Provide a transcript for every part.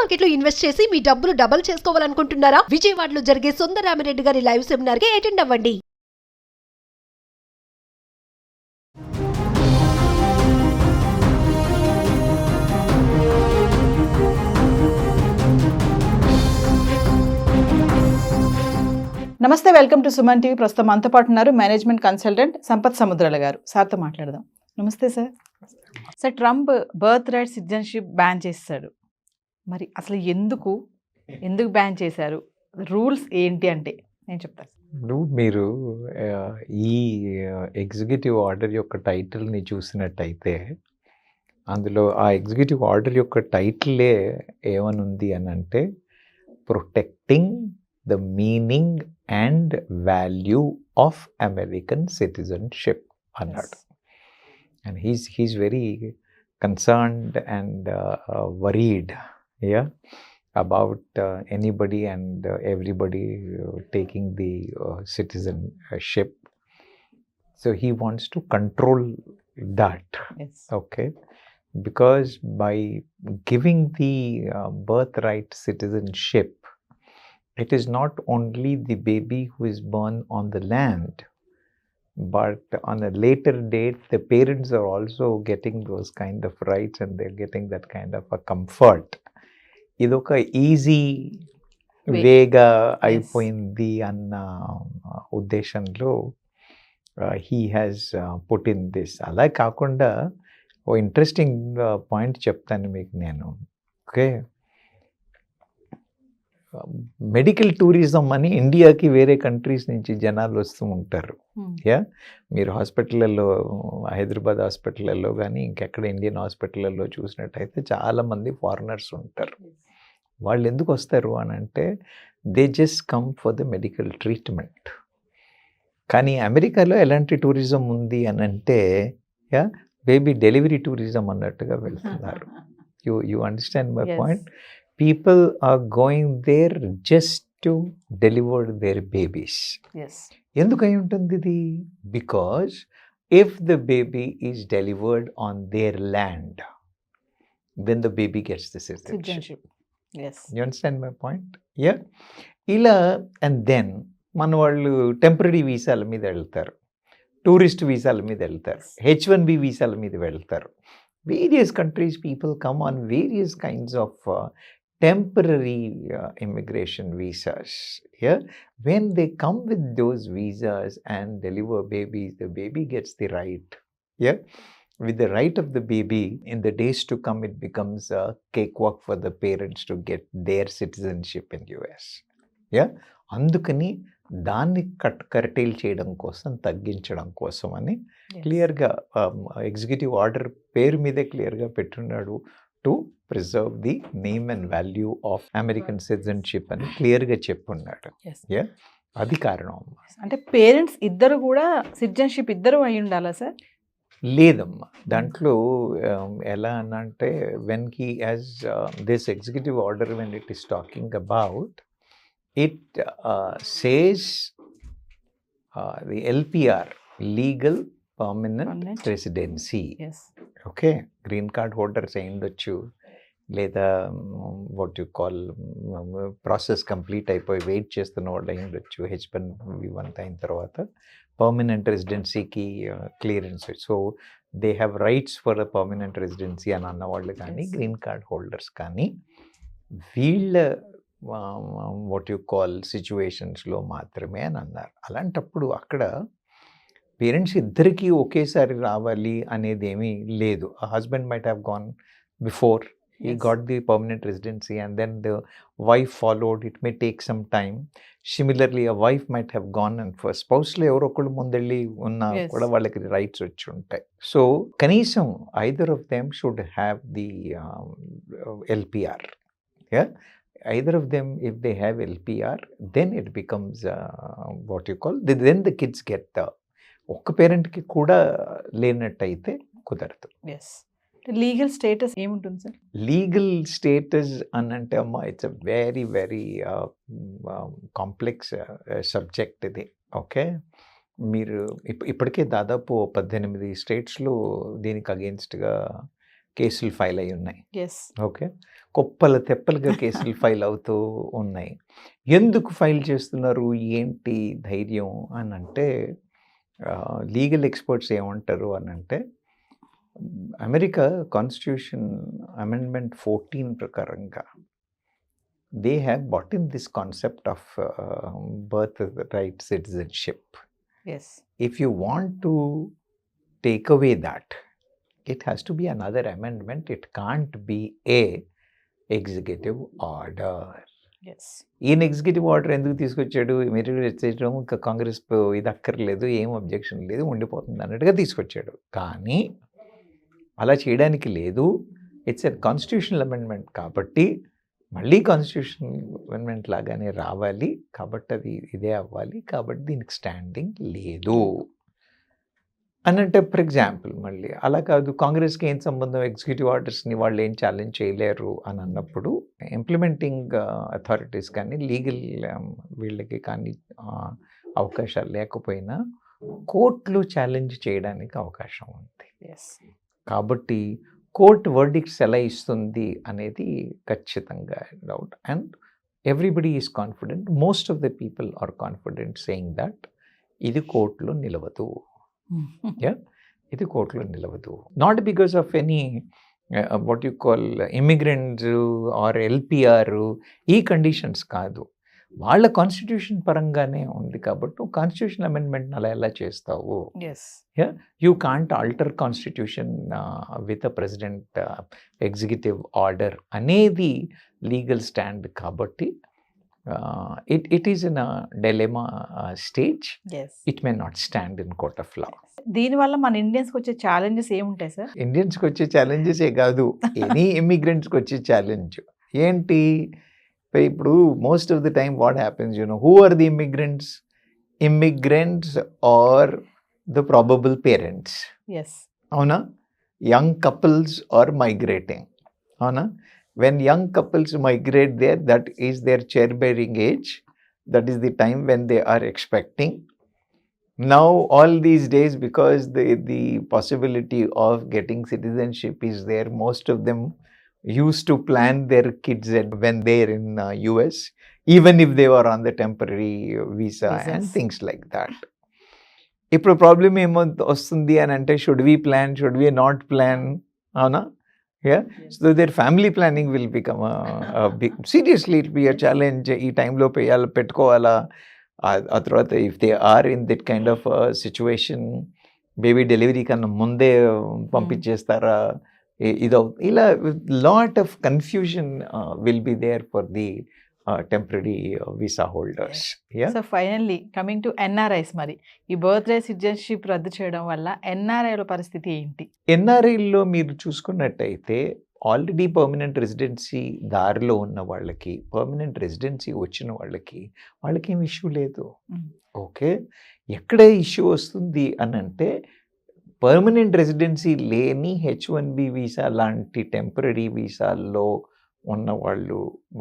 Market లో invest చేసి మీ డబ్బులు డబుల్ చేసుకోవాలనుకుంటున్నారా? విజయవాడలో జరిగే సుందరరామిరెడ్డి గారి లైవ్ సెమినార్ కి అటెండ్ అవ్వండి. నమస్తే, వెల్కమ్ టు సుమన్ టీవీ. ప్రస్తుతం మనతో పాటు ఉన్నారు మేనేజ్మెంట్ కన్సల్టెంట్ సంపత్ సముద్రాల గారు. సార్తో మాట్లాడదాం. నమస్తే sir. Sir, Trump birth right citizenship ban చేశాడు. మరి అసలు ఎందుకు బ్యాన్ చేశారు? రూల్స్ ఏంటి అంటే నేను చెప్తాను. మీరు ఈ ఎగ్జిక్యూటివ్ ఆర్డర్ యొక్క టైటిల్ని చూసినట్టయితే అందులో ఆ ఎగ్జిక్యూటివ్ ఆర్డర్ యొక్క టైటిలే ఏమనుంది అని అంటే protecting the meaning and value of American citizenship అన్నాడు. And he's very concerned and worried about anybody and everybody taking the citizenship. So he wants to control that. Yes. Okay. Because by giving the birthright citizenship, it is not only the baby who is born on the land, but on a later date, the parents are also getting those kind of rights and they're getting that kind of a comfort. ఇదొక easy వేగా అయిపోయింది అన్న ఉద్దేశంలో he has put in this. అలా కాకుండా ఓ interesting point చెప్తాను మీకు నేను. Okay, medical tourism అని ఇండియాకి వేరే కంట్రీస్ నుంచి జనాలు వస్తూ ఉంటారు. మీరు హాస్పిటల్లో, హైదరాబాద్ హాస్పిటల్లో కానీ ఇంకెక్కడ ఇండియన్ హాస్పిటల్లో చూసినట్టయితే చాలామంది ఫారినర్స్ ఉంటారు. వాళ్ళు ఎందుకు వస్తారు అని అంటే they just come for the medical treatment. కానీ అమెరికాలో ఎలాంటి టూరిజం ఉంది అని అంటే బేబీ డెలివరీ టూరిజం అన్నట్టుగా వెళ్తున్నారు. You understand my point? People are going there just to deliver their babies. Yes. ఎందుకై ఉంటుంది ఇది? Because if the baby is delivered on their land, then the baby gets the citizenship. Yes. You understand my point? Yeah. ఇలా and then మన వాళ్ళు temporary వీసాల మీద వెళ్తారు, tourist వీసాల మీద వెళ్తారు, H1B వీసాల మీద వెళ్తారు. Various countries people come on various kinds of temporary immigration visas. When they come with those visas and deliver babies, the baby gets the right. With the right of the baby, in the days to come, it becomes a cakewalk for the parents to get their citizenship in US. అందుకని దాన్ని curtail చేయడం కోసం, తగ్గించడం కోసం అని క్లియర్గా executive order పేరు మీదే క్లియర్గా పెట్టున్నాడు. To preserve the name and value of American citizenship అని క్లియర్గా చెప్పున్నాడు. అది కారణం. అంటే పేరెంట్స్ ఇద్దరు కూడా సిటిజన్షిప్ ఇద్దరు అయి ఉండాలా సార్? లేదమ్మా, దాంట్లో ఎలా అనంటే when he has this executive order when it is talking about it says the LPR, legal permanent residency. Okay, green card holders అయి ఉండొచ్చు, లేదా what you call process complete అయిపోయి వెయిట్ చేస్తున్న వాళ్ళు అయి ఉండొచ్చు. H1B1 అయిన తర్వాత పర్మనెంట్ రెసిడెన్సీకి clearance. So they have rights for a permanent residency అని అన్నవాళ్ళు కానీ, గ్రీన్ కార్డ్ హోల్డర్స్ కానీ, వీళ్ళ వాట్ యు కాల్ సిచ్యువేషన్స్లో మాత్రమే అని అన్నారు. అలాంటప్పుడు అక్కడ పేరెంట్స్ ఇద్దరికీ ఒకేసారి రావాలి అనేది ఏమీ లేదు. Husband might have gone before, he got the permanent residency and then the wife followed. It may take some time. Similarly, a wife might have gone and for spouse లో ఎవరో ఒకళ్ళు ముందెళ్ళి ఉన్నా కూడా వాళ్ళకి రైట్స్ వచ్చి ఉంటాయి. సో కనీసం either of them should have the LPR. Either of them, if they have LPR, then it becomes what you call, then the kids get the ఒక్క పేరెంట్కి కూడా లేనట్టయితే కుదరదు. లీగల్ స్టేటస్ ఏముంటుంది సార్? లీగల్ స్టేటస్ అని అంటే అమ్మా, it's a very very complex subject ఇది. Okay, మీరు ఇప్పటికే దాదాపు 18 స్టేట్స్లో దీనికి అగేన్స్ట్గా కేసులు ఫైల్ అయి ఉన్నాయి. ఎస్. ఓకే, కుప్పల తెప్పలుగా కేసులు ఫైల్ అవుతూ ఉన్నాయి. ఎందుకు ఫైల్ చేస్తున్నారు, ఏంటి ధైర్యం అని అంటే, లీగల్ ఎక్స్పర్ట్స్ ఏమంటారు అని అంటే, అమెరికా కాన్స్టిట్యూషన్ అమెండ్మెంట్ 14 ప్రకారంగా they have bought in this concept of birth right citizenship. Yes. If you want to take away that, it has to be another amendment. It can't be a executive order. Yes. ఈయన executive order ఎందుకు తీసుకొచ్చాడు, మీరు చేయడం ఇంకా కాంగ్రెస్ ఇది అక్కర్లేదు, ఏం objection లేదు, ఉండిపోతుంది అన్నట్టుగా తీసుకొచ్చాడు. కానీ అలా చేయడానికి లేదు. ఇట్స్ ఎ కాన్స్టిట్యూషనల్ అమెండ్మెంట్ కాబట్టి మళ్ళీ కాన్స్టిట్యూషనల్ అమెండ్మెంట్ లాగానే రావాలి, కాబట్టి అది ఇదే అవ్వాలి, కాబట్టి దీనికి స్టాండింగ్ లేదు అని అంటే, ఫర్ ఎగ్జాంపుల్ మళ్ళీ అలా కాదు, కాంగ్రెస్కి ఏం సంబంధం, ఎగ్జిక్యూటివ్ ఆర్డర్స్ని వాళ్ళు ఏం ఛాలెంజ్ చేయలేరు అని అన్నప్పుడు ఇంప్లిమెంటింగ్ అథారిటీస్ కానీ లీగల్ వీళ్ళకి కానీ అవకాశాలు లేకపోయినా కోర్టులు ఛాలెంజ్ చేయడానికి అవకాశం ఉంది. ఎస్. కాబట్టి కోర్టు వర్డిక్ట్స్ ఎలా ఇస్తుంది అనేది ఖచ్చితంగా doubt. And everybody is confident, most of the people are confident saying that ఇది కోర్టులో నిలవదు. ఇది కోర్టులో నిలవదు. Not because of any what you call immigrants or LPR ఈ కండిషన్స్ కాదు, వాళ్ళ కాన్స్టిట్యూషన్ పరంగానే ఉంది. కాబట్టి కాన్స్టిట్యూషన్ అమెండ్మెంట్ అలా ఎలా చేస్తావు? Yes. You can't alter constitution with a president executive order అనేది లీగల్ స్టాండ్. కాబట్టి it is in a dilemma stage. Yes. It may not stand in court of law. దీనివల్ల మన ఇండియన్స్కి వచ్చే ఛాలెంజెస్ ఏముంటాయి సార్? ఇండియన్స్కి వచ్చే ఛాలెంజెసే కాదు, ఎనీ ఇమిగ్రెంట్స్కి వచ్చే ఛాలెంజ్ ఏంటి? ఇప్పుడు most of the time what happens, you know, who are the immigrants? Immigrants are the probable parents. Yes. అవునా? Young couples are migrating. అవునా? When young couples migrate there, that is their childbearing age. That is the time when they are expecting. Now, all these days, because the possibility of getting citizenship is there, most of them used to plan their kids when they're in US, even if they were on the temporary visa and things like that. ఇప్పుడు problem ఏమో వస్తుంది అని అంటే, should we plan, should we not plan? అవునా? Yeah, so their family planning will become a big, seriously it will be a challenge. ఈ టైంలో పెట్టుకోవాలా? ఆ తర్వాత if they are in that kind of situation, baby delivery కన్నా ముందే పంపించేస్తారా? ఇదో ఇలా lot of confusion will be there for the temporary visa holders. So finally coming to NRIs, మరి ఈ బర్త్ రైట్ సిటిజన్షిప్ రద్దు చేయడం వల్ల ఎన్ఆర్ఐల పరిస్థితి ఏంటి? ఎన్ఆర్ఐల్లో మీరు చూసుకున్నట్టయితే ఆల్రెడీ పర్మనెంట్ రెసిడెన్సీ దారిలో ఉన్న వాళ్ళకి, పర్మనెంట్ రెసిడెన్సీ వచ్చిన వాళ్ళకి ఏం ఇష్యూ లేదు. ఓకే, ఎక్కడ ఇష్యూ వస్తుంది అని అంటే, పర్మనెంట్ రెసిడెన్సీ లేని H1B వీసా లాంటి టెంపరరీ వీసాల్లో ఉన్న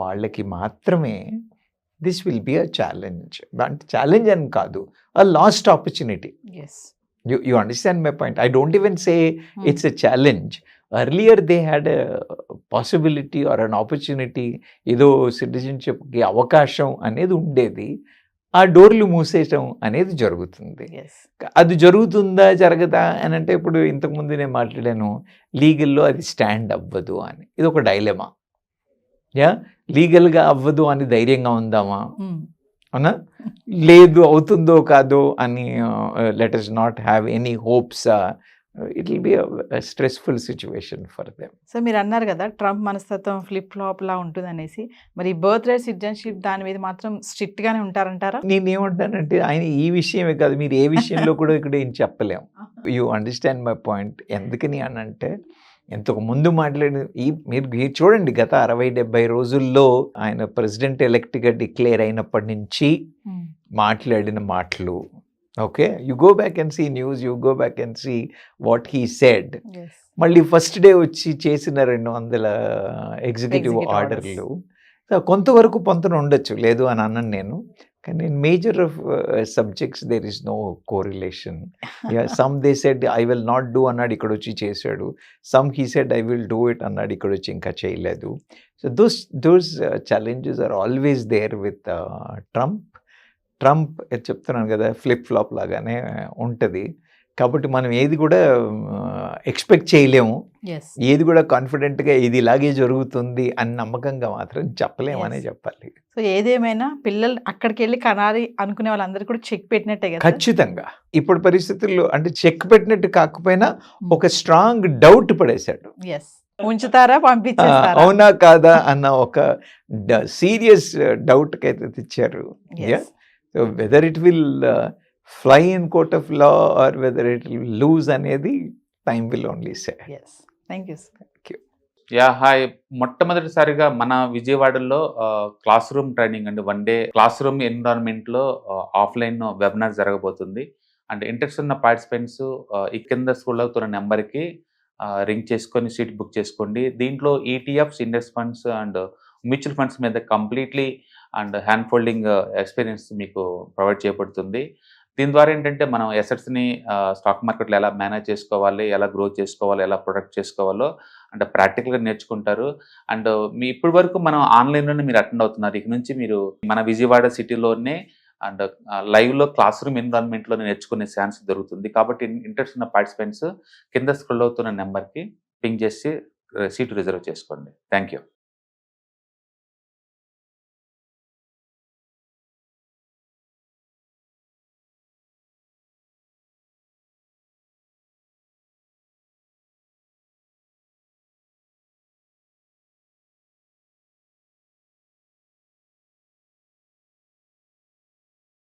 వాళ్ళకి మాత్రమే this will be a challenge. అంటే ఛాలెంజ్ అని కాదు, a lost opportunity. You understand my point? I don't even say it's a challenge. Earlier they had a possibility or an opportunity, ఏదో సిటిజన్షిప్కి అవకాశం అనేది ఉండేది, ఆ డోర్లు మూసేయటం అనేది జరుగుతుంది. అది జరుగుతుందా జరగదా అని అంటే, ఇప్పుడు ఇంతకుముందు నేను మాట్లాడాను, లీగల్లో అది స్టాండ్ అవ్వదు అని. ఇది ఒక డైలెమా. లీగల్గా అవ్వదు అని ధైర్యంగా ఉందామా? అవునా? లేదు, అవుతుందో కాదో అని let us not have any hopes. It will be a stressful situation for them. So మీరు అన్నారు కదా ట్రంప్ మనస్తత్వం ఫ్లిప్ ఫ్లాప్ లా ఉంటుంది అనేసి, మరి బర్త్ రైట్ సిటిజన్షిప్ దాని మీద మాత్రం స్ట్రిక్ట్ గానే ఉంటారంటారా? నేనేమంటానంటే, ఆయన ఈ విషయమే కాదు, మీరు ఏ విషయంలో కూడా ఇక్కడ ఏం చెప్పలేము. You understand my point. ఎందుకని అని అంటే, ఇంతకు ముందు మాట్లాడిన మీరు చూడండి, గత 60-70 రోజుల్లో ఆయన ప్రెసిడెంట్ ఎలెక్ట్గా డిక్లేర్ అయినప్పటి నుంచి మాట్లాడిన మాటలు, okay, you go back and see news, you go back and see what he said. మళ్ళీ ఫస్ట్ డే వచ్చి చేసిన 200 ఎగ్జిక్యూటివ్ ఆర్డర్లు కొంతవరకు పొంతన ఉండొచ్చు, లేదు అని అన్నాను నేను. కానీ in major of subjects there is no correlation. Yeah, some they said I will not do అన్నాడు, ఇక్కడ వచ్చి చేశాడు. Some he said I will do it అన్నాడు, ఇక్కడ వచ్చి ఇంకా చేయలేదు. So those challenges are always there with Trump చెప్తున్నాను కదా, ఫ్లిప్ ఫ్లాప్ లాగానే ఉంటుంది. కాబట్టి మనం ఏది కూడా ఎక్స్పెక్ట్ చేయలేము, ఎస్ ఏది కూడా కాన్ఫిడెంట్గా ఇది ఇలాగే జరుగుతుంది అని నమ్మకంగా మాత్రం చెప్పలేమనే చెప్పాలి. సో ఏదేమైనా పిల్లలు అక్కడికి వెళ్ళి కనాలి అనుకునే వాళ్ళందరూ కూడా చెక్ పెట్టినట్టే కదా. ఖచ్చితంగా ఇప్పుడు పరిస్థితుల్లో అంటే చెక్ పెట్టినట్టు కాకపోయినా ఒక స్ట్రాంగ్ డౌట్ పడేశాడు. ఎస్ ఉంచుతారా పంపించేస్తారా అవునా కాదా అన్న ఒక సీరియస్ డౌట్కి అయితే తెచ్చారు. Yes. So whether it will fly in court of law or whether it will lose అనేది time will only say. Yes thank you sir. Yeah hi, మొట్టమొదటిసారిగా మన విజయవాడలో క్లాస్ రూమ్ ట్రైనింగ్ అండి, 1 డే క్లాస్ రూమ్ ఎన్విరాన్మెంట్లో offline webinar జరగబోతుంది. And interest ఉన్న participants ఈ కింద స్కూల్లో అవుతున్న నెంబర్కి రింగ్ చేసుకొని సీట్ బుక్ చేసుకోండి. దీంట్లో ETFs, index funds and mutual funds మీద completely and hand folding experience మీకు ప్రొవైడ్ చేయబడుతుంది. దీని ద్వారా ఏంటంటే మనం ఎసెట్స్ని స్టాక్ మార్కెట్లో ఎలా మేనేజ్ చేసుకోవాలి, ఎలా గ్రో చేసుకోవాలి, ఎలా ప్రొడక్ట్ చేసుకోవాలో అంటే ప్రాక్టికల్గా నేర్చుకుంటారు. అండ్ మీ ఇప్పటి వరకు మనం ఆన్లైన్లోనే మీరు అటెండ్ అవుతున్నారు. ఇక నుంచి మీరు మన విజయవాడ సిటీలోనే అండ్ లైవ్లో క్లాస్ రూమ్ ఎన్విరాన్మెంట్లో నేర్చుకునే ఛాన్స్ దొరుకుతుంది. కాబట్టి ఇంట్రెస్ట్ ఉన్న పార్టిసిపెంట్స్ కింద స్క్రోల్ అవుతున్న నెంబర్కి పింగ్ చేసి సీటు రిజర్వ్ చేసుకోండి. Thank you.